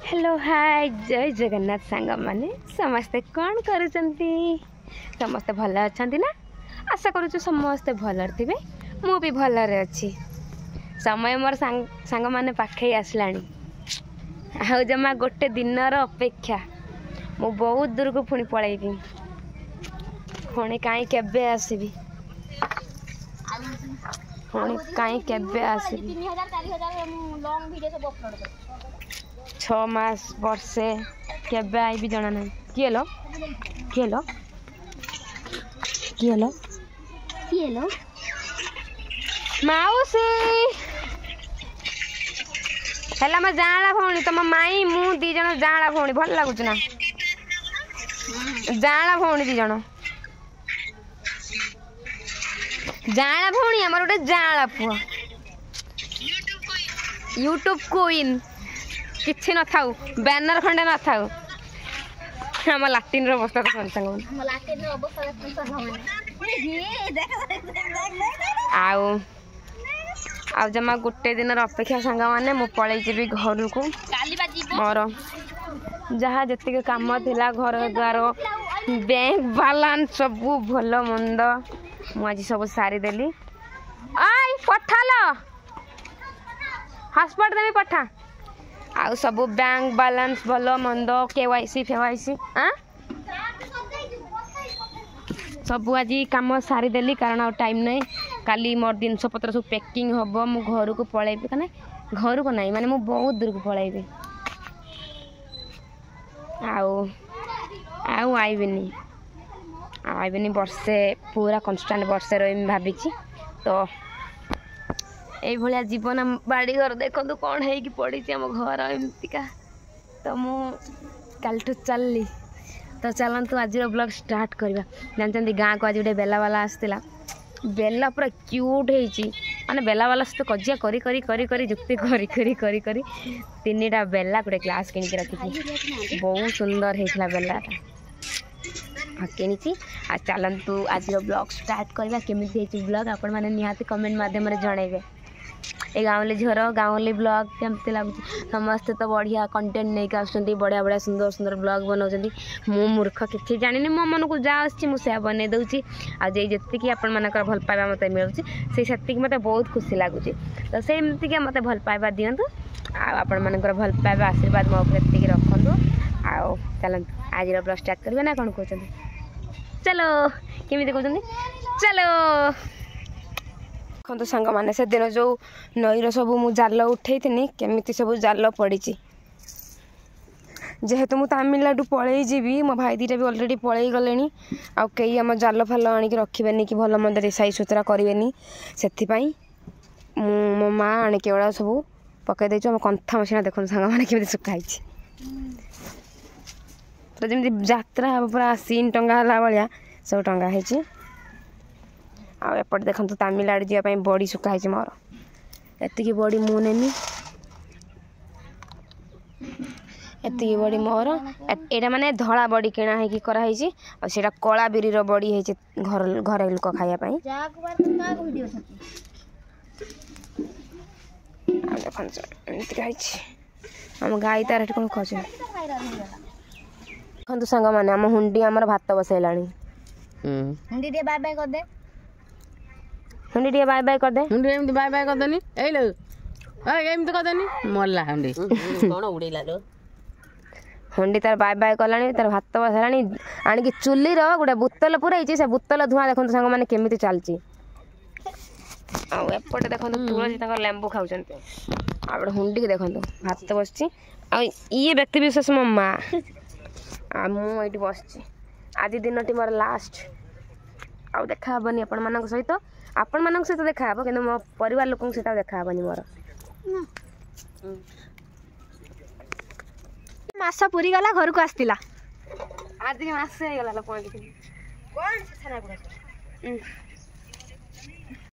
hello hi जय जगन्नाथ सांग माने समस्ते कौन करुचंती समस्ते भल अच्छा ना आशा करूँ समस्ते भल थे मु भी भलरे अच्छी समय मोर सांग माने पाखे आसला आ जमा गोटे दिनर अपेक्षा मु बहुत दूर को पुणी पलैबी पुणी कहीं केबे आसबी पुणी कहीं केबे आसबी 6 मास वर्षे केबे आईबी जना ना किए लो माउसी हेला मैं जाला भौणी तुम माई मु दी जन जाला भौणी भल लगुच ना जाला भौणी दी जन जाला भौणी हमर गोटे जाला पुआ यूट्यूब क्वीन किछि न थाउ बैनर खंडे न थाउ हम लाटिन रो अवस्था तो संग हम लाटिन रो अवस्था आउ आउ जमा गोटे दिन अपेक्षा सांग माने मु पळै जेबी घर को मोर जहाँ जति काम थिला घर द्वार बैंक बैलेंस सब भल मंद मु आज सब सारी देली आई पठालो हॉस्पिटल देवी पठा आउ सब बैंक बैलेंस भल मंद केवाईसी फेवाईसी सब आज कम सारी देली कारण आ टाइम नहीं काली मोर जिनस पत्र सब पैकिंग हम मु घर को पलैबी कने घर को नहीं माने मु बहुत दूर को पलैबी आउ आउ आईबिनी वर्षे पूरा कन्स्टांट वर्षे रही भावी तो यही भाया जीवन बाड़ी घर देखो कौन है कि पड़ी आम घर एमतिका तो मु कल चलली तो चलतु आज ब्लॉग स्टार्ट करवा जानते गाँ को आज गोटे बेला वाला आसला बेला पूरा क्यूट होने बेला वाला सहित कजिया करी करी करी करी जुक्ति करी करी करी करी 3टा बेला गोटे ग्लास किन रखी बहुत सुंदर होता बेलाटा किनी आ चलतु आज ब्लॉग स्टार्ट करवा केमी ब्लॉग आपण मैंने निहाती कमेंट माध्यम जनइबे ए गाँवली झर गाँवली ब्लॉग केमती लगुच समस्ते तो बढ़िया कंटेंट नहीं आसुँच बढ़िया बढ़िया सुंदर सुंदर ब्लॉग बनाऊँ मु मूर्ख किसी जानी मो मन को जहाँ आसा बनई दूसरी आजी आपण मानकर भल पाइबा मत मिलूँ से मत बहुत खुशी लगुच तो सेमती मत भल पाइबा दिंतु आपण मानकर भल पाइबा आशीर्वाद मो उपर रखु आउ चलतु आज ब्लॉग स्टार्ट करवा ना कौन कहते चलो केमी कहते चलो देखो सांग मैंने से दिन जो नईर सब मु जाल उठे केमी सब जाल पड़ी जेहेतु मु तमिलनाडु पलि जीवी मो भाई दीटा भी अलरेडी पलि गले आउ कई आम जाल फाल आणिक रखिबेनी कि भल मंद साई सुतरा करेनि से मो माँ आणिक एगुड़ा सब पकई देचु आम कंथा मशीना देखो सांग मैंने केमी सुखाई तो जमी यात्रा पूरा सीन टंगा भाया सब टंगा है आएपट देखो तमिलनाडु जावाई बड़ी सुखाई मोर एति बड़ी मु नेमी एति बड़ी मोर एटा माने धड़ा बड़ी किणा है कि कराई आटा कला बिरी बड़ी है घर घर लोक खायापाई आम गाई तार कौन खोज देखु सांग मैंने आम हुंडी आमर भात बसैला हुंडी टे बाय बाय कर दे हुंडी टे बाय बाय कर दे हुंडी एमती बाय बाय कर देनी ए लो एमती कर देनी मरला हुंडी कोन उड़ेला लो हुंडी तार बाय बाय कलानी तार भात बसैलानी आणिक चुली रो गोटे बोतल पुराई से बोतल धुआं देखो सांग मैंने केमिति चलची आ एपटे देखो तुलसी तक लेंबू खाउछन आ हुंडी के देखो भात बसची आ ये व्यक्ति विशेष मो माँ आ मुझे बस आज दिन टी मोर लास्ट आउ देखा हेनी आपण मान सहित आपण मान सहित देखा हे कि मो परिवार लोक सहित देखा हेनी मोर मास पूरी गला घर को आसतिला आज के मास हे गला लोक कोन छना गुडा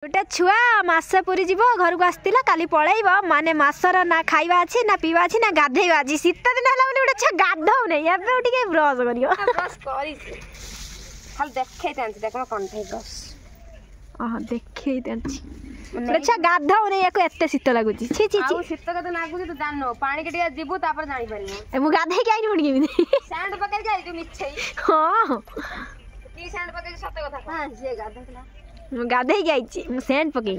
गोटे छुआ मासे पूरी जीव घर को आसला काली पलैब माने मासर ना खाइबा अच्छी ना पीवा अच्छी ना गाधेबा अच्छी शीत दिन है गोटे छुआ गाधौ नहीं एवं ब्रश कर देखे देख कंठे ब्रश हाँ देखे अच्छा गाधाओ नहीं याको एते शीत लागुची छी छी छी शीत कते लागुची तू जानो पानी के टिया जीबू तापर जानि परियो मु गाधे के आइनी पड़ी केमी सैंड पकड़ के आइतु मिछई हां की सैंड पकड़ के सत कथा हां जे गाधला मु गाधे के आइची मु सैंड पके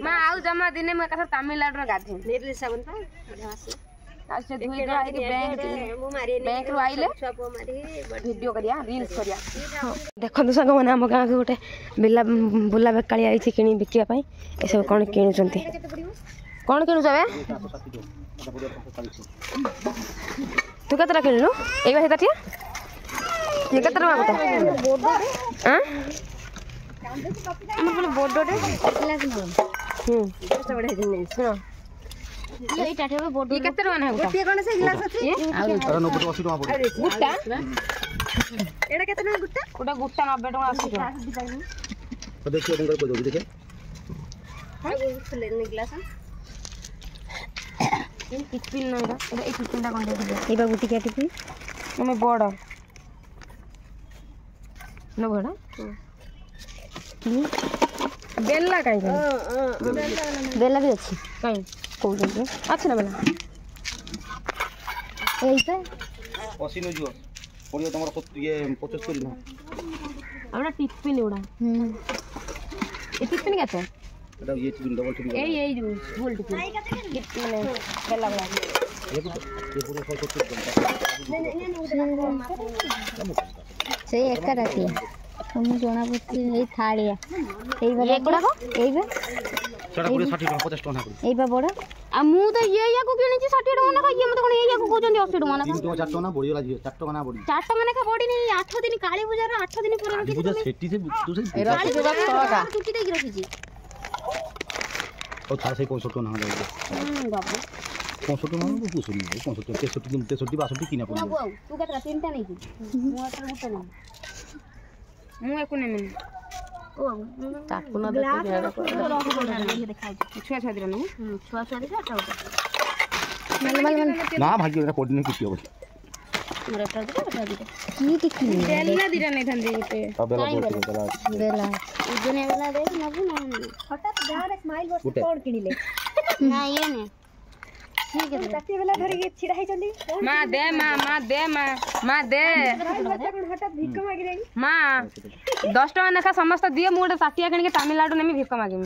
मां आउ जमा दिने म कथा तमिलनाडु रे गाधे निर्ली साबुन पा अच्छा धोई दो आके बैंक रो आइले वीडियो करिया रील्स करिया देखो संग माने हम गां के गोटे बिल्ला बुला बेकाली आई छी किनी बिकिया पई ए सब कोन किनु चंती कोन किनु जावे तू कतरा किनु एई बासे ताटिया ये कतरा मागता हां हमर बोले बोर्डो दे क्लास न कैसे बड़े दिन सुनो ये टाटे में बोर्ड ये कितने वाला है गोटे कोन से गिलास अछि अरे 90 80 टका पड़े गुट्टा एडा कितने गुट्टा ओडा गुट्टा 90 टका 80 टका तो देखिए तुम को दो देखिए हां वो ले ने गिलास इन टिफिन न एडा ए टिफिनटा कोन दे ए बा गुटी के टिफिन मैं बड़ न बड़ बेला काई बेला भी अछि काई कोउजन अच्छा ना बेला एइसे ओसिनो जो पड़ियो तमर ये 75 ना हमरा टिफिन उडा ए टिफिन केते एटा ये टिफिन डबल टिफिन ए जो फुल टिफिन माने बेला बेला ये पूरे 75 से एक राती हम जोना बुती ए थाळिया एई बा एगुडा को एई बा सेटा पूरे 60 टका 50 टका एई बा बडा आ मु तो ये या को किनी 60 टका ना ये मत कोन ये या को कहउचंदी 80 टका ना 3 टका 4 टका ना बढियो लागियो 4 टका ना बढी 4 टका ना का बढी नहीं 8 दिन काली पूजा रे 8 दिन पूरा रखी पूजा सेटी से तू से काली पूजा का टुटी दे रखी छी ओ थार से 65 टका ना बाबू 65 टका ना पूछली 65 63 62 किना पड़ी बाबू तू कतरा तीनटा नहीं की मु अतर गुटा नहीं मु एको ने मिल ओ ताकू ना देखो देखा छुआ छुआ दिरा नहीं छुआ छुआ दिरा टा ना भाग्य रे पड़ी नहीं कियो बोल मेरा टा दिरा की टिकी बेला दिरा नहीं थंदी गुटे बेला बेला इजने बेला देख ना ना हठात गार स्माइल वर्ष कोन किनिले ना ये ने ठीक है तते बेला धरि के छिड़ा है चंदी मां दे मां दे मां दे हठात भिक मागी रे मां 10 टका नेखा समस्त दिए मु गोटे साटिया कण के तमिलनाडु नेमी भिक मागी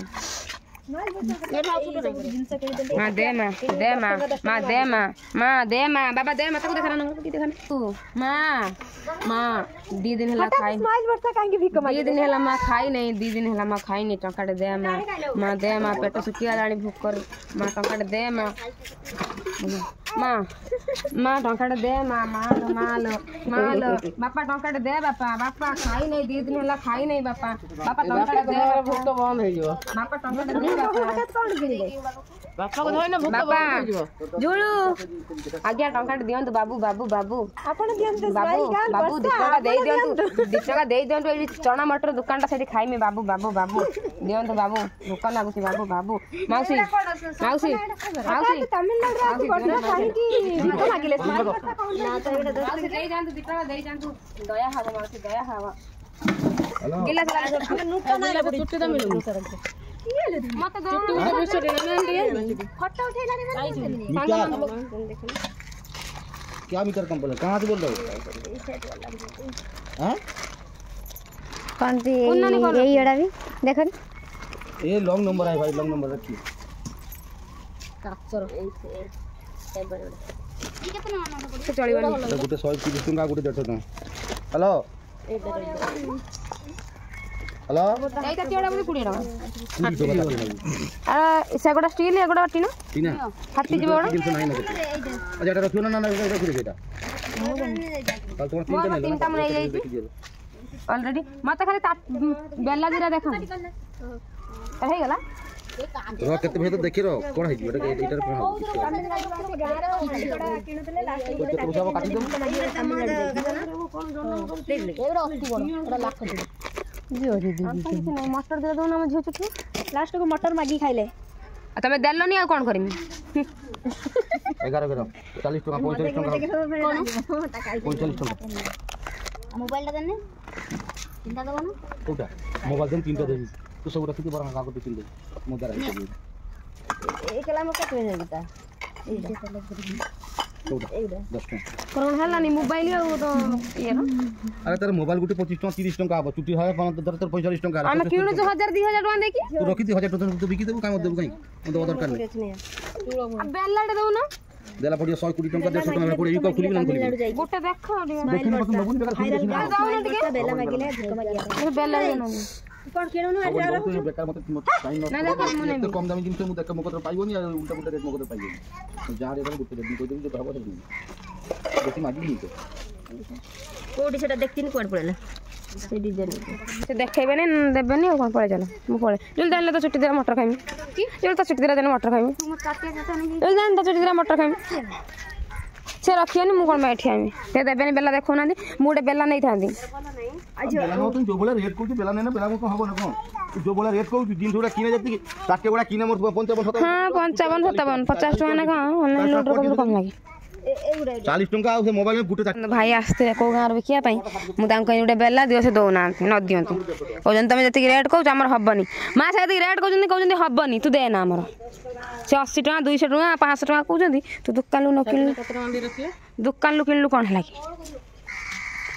मां दे मां बाबा दे मां ताको देखा ना की देखा तू मां 2 दिन हला खाई स्माइल वर्षा कांगे भिक मागी 2 दिन हला मां खाई नहीं 2 दिन हला मां खाई नहीं टंकाटे दे मां दे मां पेट सुकिया लाणी भूख कर मां टंकाटे दे मां टंकाटे दे मां बापा टंकाटे दे बापा खाई नहीं 2 दिन हला खाई नहीं बापा टंकाटे दे भूख तो बंद हो जिवो बापा टंकाटे दे बापा को धोइना भूख बंद हो जिवो जुळू आज्ञा टंकाटे दियंतु बाबू आपण दियंतु बाबू 2 टका देई दियंतु ए चना मटर दुकानटा सेठी खाइमे बाबू दियंतु बाबू भूख लागुची बाबू माउसी तमिलनाडु आकु बडा खाई की भूख मागिले ना तो एटा देई जानतु 2 टका देई जानतु दया हावा माउसी दया हावा गिलास लाग नुटा ना चुट्टी तो मिलु मत चुट्टी उठे बिसो रे ना फोटो उठेला रे क्या मीटर कंपनी कहां से बोल रहे हो हैं कौन सी यही एड़ा भी देखो ये लॉन्ग नंबर है भाई लॉन्ग नंबर रखिए काचर ऐसे टेबल ये कितना माना तो चलिबा गुटे 130 टका गुटे 150 टका हेलो हेलो एटा तियोडा बुली 20 टका आ सेगोडा स्टील एगोडा टीना फाटी जीवो ओडा किंतु नाही ना अच्छा एटा रखियो ना रखि दे एटा कल तुम तीनटा मन आई ऑलरेडी मत खाली बेला दिरा देखा हे गला रो केते भे तो देखि रो कोन है एटा एटा कोन हो किनतले लास्ट तो सब काटी दो एबरा 80 बड़ एटा लाख दे जो दीदी नहीं मटर दे दो ना हम झियो चुकी लास्ट को मटर मागी खाइले आ तमे देलो नहीं आ कोन करिमी 11 40 टका 45 टका कोन 45 टका मोबाइल ला देने तीनटा दबो ना कोटा मोबाइल देन तीनटा देबी ତୁ ସବୁ ରଖିଛୁ ବରଂ କାହାକୁ ତୁ ଚିନ୍ତା ମୋ ଦ୍ୱାରା ହେଇପାରିବ এই কলা মো কত হয়ে গিতা এইটা କୋଉଟା 10 ଟଙ୍କା কোন হেলানি মোবাইল আর তো ইয়ে না আরে তোর মোবাইল গুটি 25 টଙ୍କା 30 টଙ୍କା হব চুটি হয় কোন তোর 45 টଙ୍କା আমি কিণু 1000 2000 টাকা দেখি তু রখিতি 1000 টଙ୍କା তু বিকি দেবু কাম দেবু কাই মতে দরকার নাই বেলাটা দেউ না দেলা পড়িয়া 100 কোটি টଙ୍କା 150 টଙ୍କା পড়ে ইউ খুলিবি না খুলিবি গোটা দেখো দেখুন পছন্দ নবুনি বেকার খুলি দেখি না বেলা মাগিলে ভিক মাগিয়া বেলা না কোন কিনুন আজ বেকার মতে টাইম নষ্ট কম দামি জিনিস মু দেখ মো কত পাইবনি আর উল্টা উল্টা রেট মো কত পাইবনি যা রে গুটি রেট কই দেবি যে হব দেবি বেশি মাগি নি তো কোটি সেটা দেখতিনি কোড পড়লা ସେ ଡିଜାଇନ ସେ ଦେଖେଇବେନି ଦେବେନି ଆଉ କ'ଣ ପଳେଇ ଚାଲ ମୁଁ ପଳେଇ ଜଲ୍ଦି ଜାଣିଲେ ତ ଛୁଟି ଦିରା ମଟର ଖାଇମି ଜଲ୍ଦି ତ ଛୁଟି ଦିରା ଜାଣି ମଟର ଖାଇମି ଜଲ୍ଦି ଜାଣି ତ ଛୁଟି ଦିରା ମଟର ଖାଇମି ସେ ରଖିବନି ମୁଁ କ'ଣ ପାଇଁ ଏଠି ଆଇମି ସେ ଦେବେନି ବେଲା ଦେଖଉନାହାନ୍ତି ମୁଁ ଗୋଟେ ବେଲା ନେଇଥାନ୍ତି ବେଲା ନ ତୁ ଯୋ ବୋଲେ ରେଟ୍ କହୁଛୁ ବେଲା ନେନା ବେଲା କଣ ହବ ନା କଣ ତୁ ଯୋ ବୋଲେ ରେଟ୍ କହୁଛୁ ଜିନିଷ ଗୁଡ଼ା କିନେ ଯେତିକି ତାକେ ଗୁଡ଼ା କିନେ ମୋର 55 57 ହଁ 55 57 50 ଟଙ୍କା ନା କ'ଣ ଅନଲାଇନ୍ ଲୋଡ୍ କରୁ କମ୍ ଲାଗେ 40 ଟଙ୍କା ଆଉ ସେ ମୋବାଇଲ ଗୁଟେ ଭାଇ ଆସିଥିଲେ କେଉଁ ଗାଁରୁ ବିକିବା ପାଇଁ ମୁଁ ତାଙ୍କୁ କହି ଗୋଟେ ବେଲା ଦିଅ ସେ ଦେଉନାହାନ୍ତି ନ ଦିଅନ୍ତୁ କହୁଛନ୍ତି ତମେ ଯେତିକି ରେଟ୍ କହୁଛ ଆମର ହେବନି ମା ସେ ଯେତିକି ରେଟ୍ କହୁଛନ୍ତି ହେବନି ତୁ ଦେନା ଆମର ସେ 80 ଟଙ୍କା 200 ଟଙ୍କା 500 ଟଙ୍କା କହୁଛନ୍ତି ତୁ ଦୋକାନରୁ ନ କିଣିଲୁ ଦୋକାନରୁ କିଣିଲୁ କ'ଣ ହେଲା କି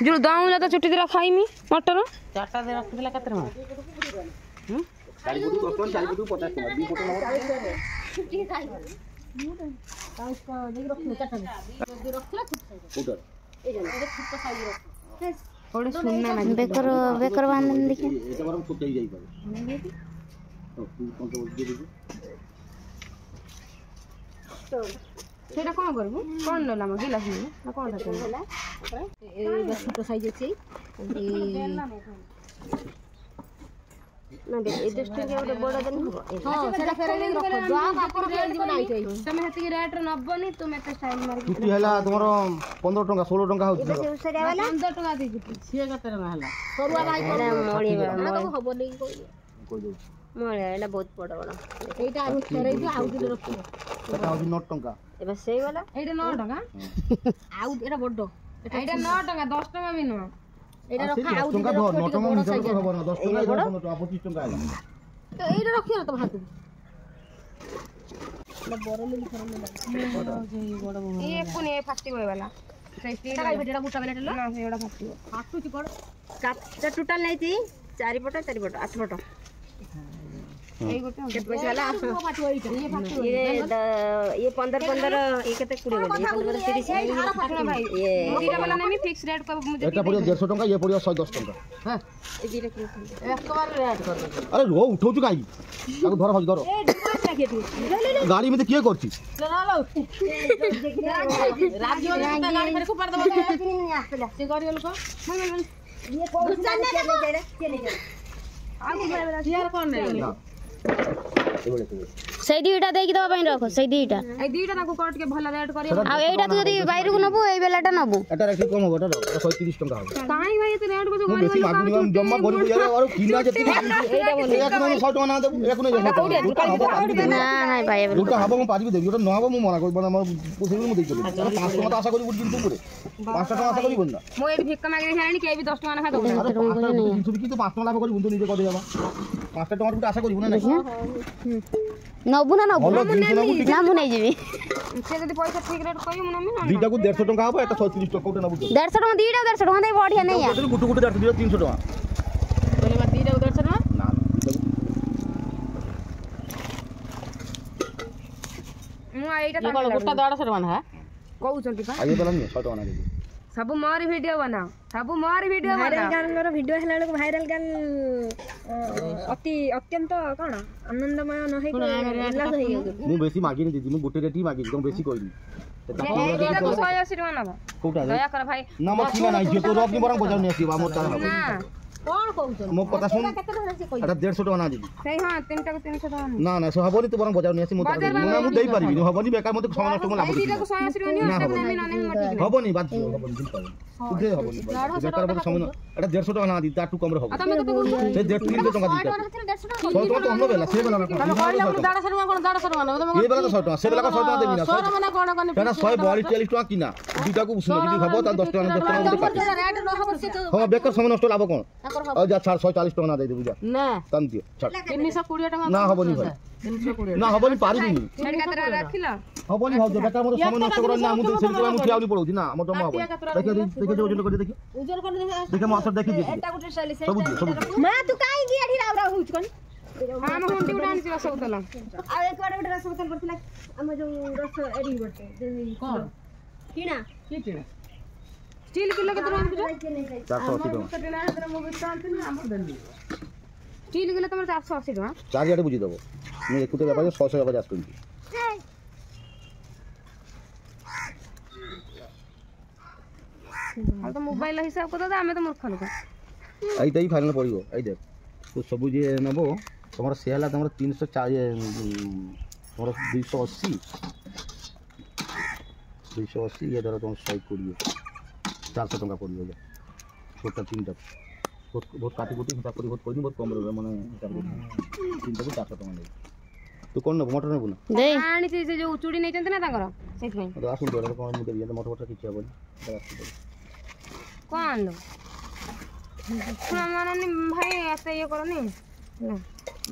ଯେଉଁ ଦଉନ ତ ଚୁଟି ଦିରା ଖାଇମି ମଟର 4ଟା ଦେ ରଖିଥିଲା କେତେ ଟଙ୍କା 4 ବୁଟୁ 10 ଟଙ୍କା 4 ବୁଟୁ 50 ଟଙ୍କା 2 ବୁଟୁ ବେକର ବେକର ବାନ୍ଧି ଦେଖି এটা বরং ফুটাই যাই পারে তো তুই কোন তো দিয়ে দিবি সেটা কোন করব কোন নলা মে গিলাস নি না কোন থাকে এই ছোট সাইজ আছে না দেখ এই দশটা ଗୋଟେ বড় দেন হবো হ্যাঁ সেটা ফেরাই রাখো যা আপন রেট দিব নাই তো তুমি হেতিকি রেট রে নবনি তুমি এতে স্টাইল মারি চুটি হেলা তোমার 15 ଟଙ୍କା 16 ଟଙ୍କା ହଉଛି ସେ ଉସରିଆ वाला 15 ଟଙ୍କା ଦେଇଛି ସିଏ କେତେ ଟଙ୍କା ହେଲା সরুয়া ভাই এটা মଳି না তো হবো নেই কই কই দেউ মଳି এটা বহুত বড় বড় এইটা আমি ফেরাই দিও আউ দিলে রখি সেটা হଉଛି 9 ଟଙ୍କା এবার সেই वाला এটা 9 টাকা আউ এটা বড় এটা 9 টাকা 10 টাকা বি নয় এটা রখা আউ 10 ଟଙ୍କା ধর 9 ଟଙ୍କା হিসাব করে হবে না 10 ଟଙ୍କା 15 ଟଙ୍କା 25 ଟଙ୍କା ହେଲା তো এইটা রখি না তো হাতে বড় মিলি ফরম এই কোনি ফাটি গয় वाला সেই এটা কাই ভেটটা গুটা বেলাটা না সেটা ফাটি ফাটুছি পড় কাপটা টোটাল নাইতি 4 পট 8 পট এই গোটা কেতে পয়সা वाला ये 15 ये केते 20 गली 15 30 ভাই ये দুইটা वाला নেমি ফিক্স রেট কব মুঝে এটা পড়িয়া 150 ଟଙ୍କା ইয়ে পড়িয়া 110 ଟଙ୍କା হ্যাঁ এই দুইটা কি একবার রেট কর আরে রো উঠাউଛୁ কাই তাকে ধর ভাই ধর ए डिमांड राखे तू গাড়ি মধ্যে কি করছিস রাজ্য গাড়ি ফের খুব পার দেব সে গাড়ি লোক ये कौन सा चले ইয়ার কোন নাই না সেই দুইটা ଦେଇକି ଦେବା ପାଇଁ ରଖ ସେଇ ଦୁଇଟା এই দুইটা তাকু কর টিকে ভালো রেট করি ଆଉ ଏଇଟା ତୁ ଯଦି ବାহিରକୁ ନବୁ ଏଇ ବେଲାଟା ନବୁ এটা একটু কম হবে এটা 130 ଟଙ୍କା হবে কাই ভাই এতে রেট কইছো ମୁଁ ବେଶୀ ମାଗୁନି ମୁଁ ଜମା କରିବୁ ଯାର ଆଉ କିନା ଯେତିକି ଏଇଟା ବୋଲେ ଏକ ନହେଲେ 100 ଟଙ୍କା ନା ଦେବୁ ଏକ ନହେଲେ 100 ଟଙ୍କା ଯୋଉଟା ହବ ନା ନାଇଁ ଭାଇ ଏବେ ଯୋଉଟା ହବ ମୁଁ ପାରିବି ଦେବି ଯୋଉଟା ନ ହବ ମୁଁ ମନା କରିବି ଆମର ପଇସା ମୁଁ ଦେଇଦେବି 5 ଟଙ୍କା ତ ଆଶା କରିବୁ କିନ୍ତୁ ଉପରେ 5 ଟଙ୍କା ଆଶା କରିବୁ ନା ମୁଁ ଏଠି ଭିକ ମାଗି ଦେଖାଣି কে ବି 10 টাকা না দউ আরে 5 ଟଙ୍କା ଜିନିଷ ବିକି ତ 5 ଟଙ୍କା ଲାଭ କରିବୁ ତୁ ନିଜେ କରି ଦେବା 5 ଟଙ୍କା ଗୋଟେ ଆଶା କରିବୁ ନା ନାଇଁ ନବୁ ନା ନବୁ ଭଲ ଜିନିଷ ନବୁ ନା ମୁଁ ନେଇଯିବି সে যদি পয়সা ঠিক রেট কই ମୁଁ নেমি না ଦିଟାକୁ 150 ଟଙ୍କା ହବ এটা 130 ଟଙ୍କା ଗୋଟେ ନବୁ 150 ଟଙ୍କା ଦିଟା 150 ଟଙ୍କା ଦେଇ ବଢିଆ ନେଇ ଆ ଗୋଟେ ଗୋଟେ 300 ଟଙ୍କା বলে মা দিটা 150 টাকা ନା ମୁଁ এইটা তা গোটা 150 টাকা না কହୁଛନ୍ତି পা ଆଗେ ଦେଲାନି 100 ଟଙ୍କା ନା ଦେବି ସବୁ ମୋରି ଭିଡିଓ ବନାଅ ସବୁ ମୋରି ଭିଡିଓ ଭାଇରାଲ ବନାଅ ଗାନର ଭିଡିଓ ହେଲା ବେଳକୁ ଭାଇରାଲ ଗାନ ଅତ୍ୟନ୍ତ କଣ ଆନନ୍ଦମୟ ନ ହେଇକି ଉଲ୍ଲାସ ହେଇଯାଉଛି ମୁଁ ବେଶୀ ମାଗିନି ଦିଦି ମୁଁ ଗୋଟେ ରେଟ୍ ହିଁ ମାଗିଛି ତମ ବେଶୀ କହିନି এইটাକୁ 180 টাকা নব କୋଉଟା দয়া কর ভাই ନା ମୋ କିନା ନାହିଁ ଝିଅ ତୋ ରଖି ବରଂ ବଜାର ନେଇ ଆସିବ ଆମର ତାର ହବ না କଣ କହୁଛ ମୋ କଥା ଶୁଣ କେତେ ଟଙ୍କା ସେ କହିଲେ এটা 150 ଟଙ୍କା ନା ଦିଦି সেই হ্যাঁ তিনটাକୁ 300 টাকা না না সে হবনি তো বরং বজার নিয়ে আসি মু ମୁଁ ଦେଇ ପାରିବିନି হবনি বেকার মতে সময় নষ্ট ମୁଁ লাভ এই দিটাକୁ 180 টাকা নিও এটাକୁ নেমি না নেমি ঠিক না হবনি বাদ দিও হবনি দিন পাবো তুই হবনি বেকার মতে সময় এটা 150 টাকা না দিই তার টু কম রে হবো তুমি কত বলছো সে 300 টাকা দিতে 100 টাকা তো আমরা বেলা সে বেলা না তুমি কইলা মু 150 টাকা কোন 150 টাকা তুমি এই বেলা তো 100 টাকা সে বেলা 100 টাকা দেবি না সর মানে কোন কোন সেটা 142 40 টাকা কিনা দুটাକୁ শুনে যদি হবো তা 10 টাকা 10 টাকা মধ্যে কাটি রেট ন হবো সে তো হ্যাঁ বেকার সময় নষ্ট লাভ কোন ଆଉ ଯା ଛାଡ଼ 140 ଟଙ୍କା ନା ଦେଇଦେବୁ ଯା ନା ତାନ୍ ଦିଅ ଛାଡ଼ 320 ଟଙ୍କା ନା ହବନି ଭାଇ 320 ନା ହବନି ପାରିବିନି ରଖିଲ ହବନି ଭାଉଜ ବେଟା ମୋର ସମୟ ନଷ୍ଟ କରନି ନା ମୁଁ ସେଠି ମୁଁ ଠିଆ ହେଉନି ପଳଉଛି ନା ମୋର ଜମା ହବନି ଦେଖେ ଓଜନ କରି ଦେଖି ଉଜର କରି ଦେଖେ ମୋ ହାତ ଦେଖି ଏଟା ଗୋଟେ ଷ୍ଟାଇଲ ସବୁ ସବୁ ମା ତୁ କାଇଁ କି ଏଠି ରାଉ ରାଉ ହଉଛୁ କଣ ଆମ ହୁଣ୍ଡି ଗୁଡ଼ା ଆଣିଛି ରସ ବୋତଲ ଆଉ ଏକ ଗୋଟେ ରସ ବୋତଲ ପଡିଥିଲା ଆମ ଯୋଉ ରସ ଏଠି ଗୋଟେ କଣ କିଣା କି କିଣା ଷ୍ଟିଲ କିଲୋ କେତେ ଟଙ୍କା ବିକୁଛ 480 ଟଙ୍କା ଷ୍ଟିଲ କିଲୋ ତମର 480 ଟଙ୍କା ଚାରିଆଡ଼େ ବୁଝିଦେବ ମୁଁ ଏକୁଟିଆ ବେପାରୀ 100 ବେପାରୀ ଆସୁଛନ୍ତି ଆଉ ତ ମୋବାଇଲ ହିସାବ କରିଦେବ ଆମେ ତ ମୂର୍ଖ ଲୋକ এইটা ହିଁ ଫାଇନାଲ୍ ପଡ଼ିବ ଏଇ ଦେଖ ତ ସବୁ ଯିଏ ନେବ ତମର ସେ ହେଲା ତମର 340 ତମର 280 ଇଏ ଧର ତମର 120 400 ଟଙ୍କା ପଡ଼ିବ ଛୋଟ ତିନିଟା ବହୁତ କାଟି କୁଟି ହିସାବ କରି ବହୁତ କରିନି ବହୁତ କମ୍ ରହିବ ମାନେ ହିସାବ କରି ତିନିଟାକୁ 400 ଟଙ୍କା ନେବି ତୁ କ'ଣ ନେବୁ ମଟର ନେବୁ ନା ଆଣିଛି ସେ ଯୋଉ ଚୁଡ଼ି ନେଇଛନ୍ତି ନା ତାଙ୍କର ସେଇଥିପାଇଁ ଆସନ୍ତୁ କ'ଣ ମୁଁ ଦେବି ମଟର ଫଟର କିଛି ହେବନି କ'ଣ ଆଣିଲୁ ମାନେ ଭାଇ ଏତେ ଇଏ କରନି ହେଲା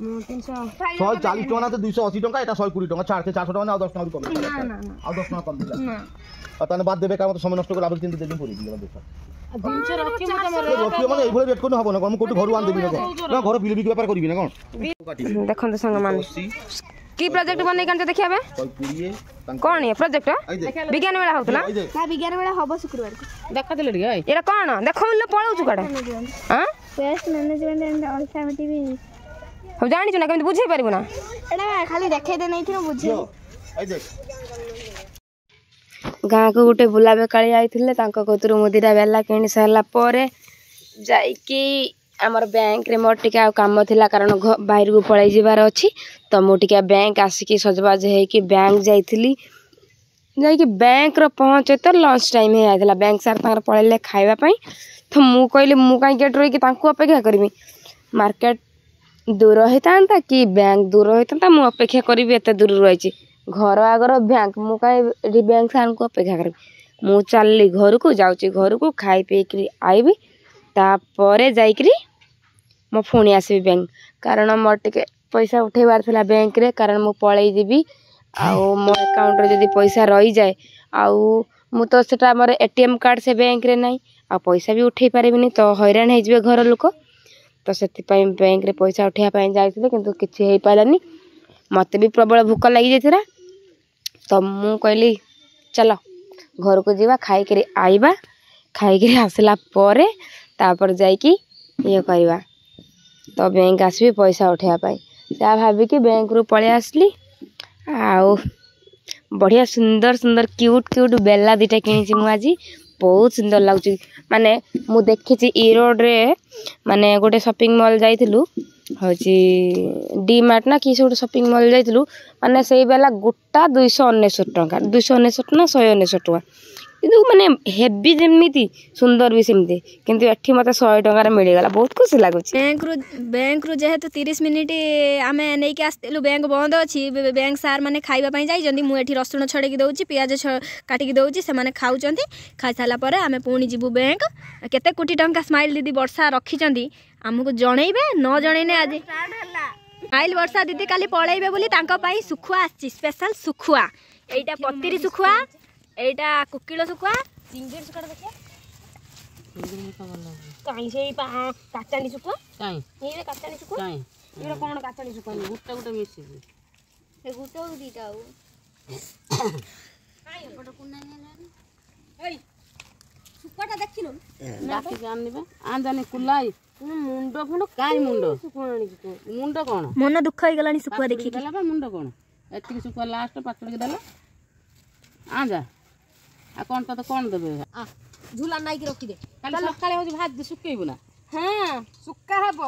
ମୁଁ 140 ଟଙ୍କା ନା ତ 280 ଟଙ୍କା এটা 120 ଟଙ୍କା ଛାଡ଼ 400 ଟଙ୍କା ନା ଆଉ 10 ଟଙ୍କା କମ୍ ନା ନା ନା ଆଉ 10 ଟଙ୍କା କମ୍ ଦେଲା ନା ଆଉ ତାହେଲେ ବାଦ ଦେବେ କାମ ସମୟ ନଷ୍ଟ করে আবার কিন্তু দেদিন পড়ি দিবা দেখা ଜିନିଷ ରଖିବୁ ତମେ ରଖିବ ମାନେ এইভাবে ରେଟ୍ করলে হবো না ମୁଁ কোটি ঘরু আন দেবি না না ঘর বিল বিক্রি ব্যাপার করবি না কোন ଦେଖନ୍ତୁ ସାଙ୍ଗମାନେ 80 କି ପ୍ରୋଜେକ୍ଟ ବନେଇ କାଞ୍ଚ ଦେଖିବା ବେ 120 କ'ଣ ଇଏ ପ୍ରୋଜେକ୍ଟ ବିଜ୍ଞାନ ମେଳା ହଉଥିଲା ନା ବିଜ୍ଞାନ ବେଳା ହବ ଶୁକ୍ରବାର ଦେଖାଥିଲେ ଟିକେ ଏଇଟା କ'ଣ ଦେଖଉନ ପଳଉଛୁ କୁଆଡ଼େ ହଁ ୱେଷ୍ଟ ମ୍ୟାନେଜମେଣ୍ଟ ଏଣ୍ଡ ଅଲ୍ଟରନେଟିଭ ହଉ ଜାଣିଛୁ ନା କେମିତି ବୁଝେଇ ପାରିବୁ ନା ଏଟା ଖାଲି ଦେଖେଇ ଦେ ନେଇଥିବ ବୁଝିବ ଆଇ ଦେଖ ଗାଁକୁ ଗୋଟେ ବୁଲା ବେକାଳି ଯାଇଥିଲେ ତାଙ୍କ କତୁରୁ ମୁଁ ଦୁଇଟା ବେଲା କିଣି ସାରିଲା ପରେ ଯାଇକି ଆମର ବ୍ୟାଙ୍କରେ ମୋର ଟିକେ ଆଉ କାମ ଥିଲା କାରଣ ବାହାରକୁ ପଳାଇ ଯିବାର ଅଛି ତ ମୁଁ ଟିକେ ବ୍ୟାଙ୍କ ଆସିକି ସଜବାଜ ହେଇକି ବ୍ୟାଙ୍କ ଯାଇଥିଲି ଯାଇକି ବ୍ୟାଙ୍କର ପହଞ୍ଚେ ତ ଲଞ୍ଚ ଟାଇମ୍ ହେଇଯାଇଥିଲା ବ୍ୟାଙ୍କ ସାର୍ ତାଙ୍କର ପଳେଇଲେ ଖାଇବା ପାଇଁ ତ ମୁଁ କହିଲି ମୁଁ କାହିଁକି ଏଠି ରହିକି ତାଙ୍କୁ ଅପେକ୍ଷା କରିବି ମାର୍କେଟ ଦୂର ହେଇଥାନ୍ତା କି ବ୍ୟାଙ୍କ ଦୂର ହେଇଥାନ୍ତା ମୁଁ ଅପେକ୍ଷା କରିବି ଏତେ ଦୂରରୁ ରହିଛି ଘର ଆଗର ବ୍ୟାଙ୍କ ମୁଁ କାହିଁ ଏଠି ବ୍ୟାଙ୍କ ସାର୍ଙ୍କୁ ଅପେକ୍ଷା କରିବି ମୁଁ ଚାଲିଲି ଘରକୁ ଯାଉଛି ଘରକୁ ଖାଇ ପିଇକିରି ଆଇବି ତାପରେ ଯାଇକିରି ମୁଁ ପୁଣି ଆସିବି ବ୍ୟାଙ୍କ କାରଣ ମୋର ଟିକେ ପଇସା ଉଠେଇବାର ଥିଲା ବ୍ୟାଙ୍କରେ କାରଣ ମୁଁ ପଳେଇ ଯିବି ଆଉ ମୋ ଆକାଉଣ୍ଟରେ ଯଦି ପଇସା ରହିଯାଏ ଆଉ ମୁଁ ତ ସେଟା ଆମର ATM କାର୍ଡ଼ ସେ ବ୍ୟାଙ୍କରେ ନାହିଁ ଆଉ ପଇସା ବି ଉଠେଇ ପାରିବିନି ତ ହଇରାଣ ହେଇଯିବେ ଘର ଲୋକ ତ ସେଥିପାଇଁ ବ୍ୟାଙ୍କରେ ପଇସା ଉଠେଇବା ପାଇଁ ଯାଇଥିଲି କିନ୍ତୁ କିଛି ହେଇପାରିଲାନି ମୋତେ ବି ପ୍ରବଳ ଭୋକ ଲାଗିଯାଇଥିଲା ତ ମୁଁ କହିଲି ଚାଲ ଘରକୁ ଯିବା ଖାଇକିରି ଆଇବା ଖାଇକିରି ଆସିଲା ପରେ ତାପରେ ଯାଇକି ଇଏ କରିବା ତ ବ୍ୟାଙ୍କ ଆସିବି ପଇସା ଉଠେଇବା ପାଇଁ ଯାହା ଭାବିକି ବ୍ୟାଙ୍କରୁ ପଳେଇ ଆସିଲି ଆଉ ବଢ଼ିଆ ସୁନ୍ଦର ସୁନ୍ଦର କ୍ୟୁଟ୍ ବେଲା ଦୁଇଟା କିଣିଛି ମୁଁ ଆଜି ବହୁତ ସୁନ୍ଦର ଲାଗୁଛି ମାନେ ମୁଁ ଦେଖିଛି ଇରୋଡ଼ରେ ମାନେ ଗୋଟେ ସପିଂ ମଲ୍ ଯାଇଥିଲୁ ହେଉଛି ଡିମାର୍ଟ ନା କି ସେ ଗୋଟେ ସପିଂ ମଲ୍ ଯାଇଥିଲୁ ମାନେ ସେଇ ବେଲା ଗୋଟା 299 ଟଙ୍କା 299 ନା 199 ଟଙ୍କା କିନ୍ତୁ ମାନେ ହେଭି ଯେମିତି ସୁନ୍ଦର ବି ସେମିତି କିନ୍ତୁ ଏଠି ମୋତେ 100 ଟଙ୍କାରେ ମିଳିଗଲା ବହୁତ ଖୁସି ଲାଗୁଛି ବ୍ୟାଙ୍କରୁ ଯେହେତୁ 30 ମିନିଟ୍ ଆମେ ନେଇକି ଆସିଥିଲୁ ବ୍ୟାଙ୍କ ବନ୍ଦ ଅଛି ବ୍ୟାଙ୍କ ସାର୍ ମାନେ ଖାଇବା ପାଇଁ ଯାଇଛନ୍ତି ମୁଁ ଏଠି ରସୁଣ ଛଡ଼େଇକି ଦେଉଛି ପିଆଜ କାଟିକି ଦେଉଛି ସେମାନେ ଖାଉଛନ୍ତି ଖାଇସାରିଲା ପରେ ଆମେ ପୁଣି ଯିବୁ ବ୍ୟାଙ୍କ କେତେ କୋଟି ଟଙ୍କା ସ୍ମାଇଲ୍ ଦିଦି ବର୍ଷା ରଖିଛନ୍ତି ଆମକୁ ଜଣେଇବେ ନ ଜଣେଇନେ ଆଜି ସ୍ମାଇଲ୍ ବର୍ଷା ଦିଦି କାଲି ପଳେଇବେ ବୋଲି ତାଙ୍କ ପାଇଁ ଶୁଖୁଆ ଆସିଛି ସ୍ପେଶାଲ ଶୁଖୁଆ ଏଇଟା ପତିରି ଶୁଖୁଆ এইটা কোকিল শুকুয়া চিংড়ি শুকুয়া দেখিয়া কাই সেই কাচানি শুকুয়া কাই এই কাচানি শুকুয়া কাই এরা কোন কাচানি শুকুয়া গুটটা গুটটা মিশি এ গুটটা দিটাও কাই ওটা কোন নাই এই শুকুয়াটা দেখিলো ডাকি জান নিবে আন জানি কুলাই মুন্ড ফুন্ড কাই মুন্ড শুকুয়া আনি মুন্ড কোন মন দুঃখ হই গলানি শুকুয়া দেখি দেলা বা মুন্ড কোন এতিকি শুকুয়া লাস্ট পাতড়ি দেলা আ যা আর কোন তো কোন দেবে ঝুলা নাইকি রখি দে কাল সকালে হচ্ছে ভাত শুকাইব না হ্যাঁ শুকা হব